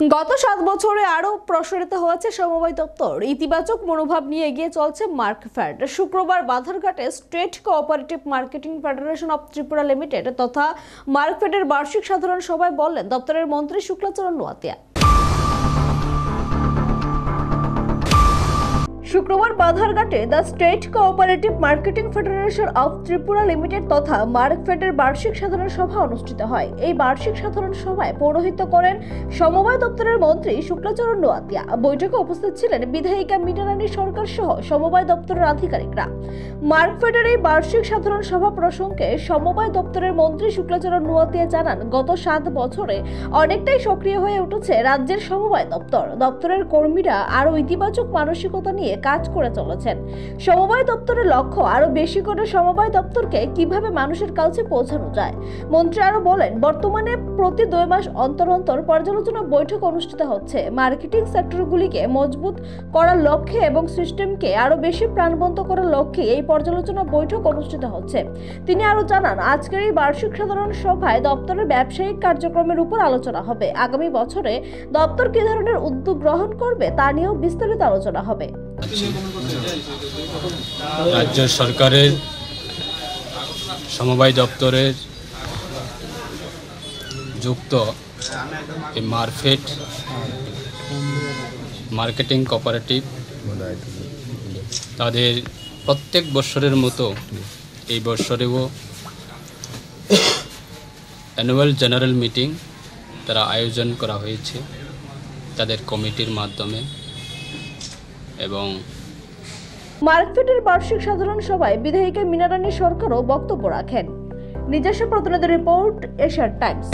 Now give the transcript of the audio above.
গত 7 বছরে আরও প্রসারিত হয়েছে সমবায় দপ্তর। ইতিবাচক মনোভাব নিয়ে এগিয়ে চলছে মার্কফেড। শুক্রবার বাধারঘাটে state cooperative marketing federation of Tripura limited তথা মার্কফেডের বার্ষিক সাধারণ সভায় বললেন দপ্তরের মন্ত্রী শুক্লাচরণ নোয়াতিয়া। শুক্রবার বাধারঘাটে the state cooperative marketing federation of Tripura limited তথা মার্কফেডের বার্ষিক সাধারণ সভা অনুষ্ঠিত হয়। এই বার্ষিক সাধারণ সভায় পৌরোহিত্য করেন সমবায় দপ্তরের মন্ত্রী শুক্লাচরণ নোয়াতিয়া। বৈঠকে উপস্থিত ছিলেন বিধায়িকা মীনারানী সরকার সহ সমবায় দপ্তরের আধিকারিকরা। মার্কফেডের এই বার্ষিক সাধারণ সভা প্রসঙ্গে সমবায় দপ্তরের মন্ত্রী শুক্লাচরণ নোয়াতিয়া জানান, গত 7 বছরে অনেকটাই সক্রিয় হয়ে উঠেছে রাজ্যের সমবায় দপ্তর। দপ্তরের কর্মীরা আরও ইতিবাচক মানসিকতা নিয়ে কাজ করে চলেছেন। সমবায় দপ্তরের লক্ষ্য আরো বেশি করে সমবায় দপ্তরকে কিভাবে মানুষের কাছে পৌঁছানো যায়। মন্ত্রী আরো বলেন, বর্তমানে প্রতি 2 মাস অন্তর অন্তর পর্যালোচনা বৈঠক অনুষ্ঠিত হচ্ছে। মার্কেটিং সেক্টরগুলিকে মজবুত করার লক্ষ্যে এবং সিস্টেমকে আরো বেশি প্রাণবন্ত করার লক্ষ্যে এই পর্যালোচনা বৈঠক অনুষ্ঠিত হচ্ছে। তিনি আরো জানান, আজকের এই বার্ষিক সাধারণ সভায় দপ্তরের ব্যবসায়িক কার্যক্রমের উপর আলোচনা হবে। আগামী বছরে দপ্তর কি ধরনের উদ্যোগ গ্রহণ করবে তা নিয়েও বিস্তারিত আলোচনা হবে। রাজ্য সরকারের সমবায় দপ্তরের যুক্ত এই মার্কফেড মার্কেটিং কোঅপারেটিভ তাদের প্রত্যেক বছরের মতো এই বছরেও অ্যানুয়াল জেনারেল মিটিং তারা আয়োজন করা হয়েছে তাদের কমিটির মাধ্যমে। এবং মার্কফেডের বার্ষিক সাধারণ সভায় বিধায়িকা মীনারানী সরকারও বক্তব্য রাখেন। নিজস্ব প্রতিনিধি রিপোর্ট, এশিয়ান টাইমস।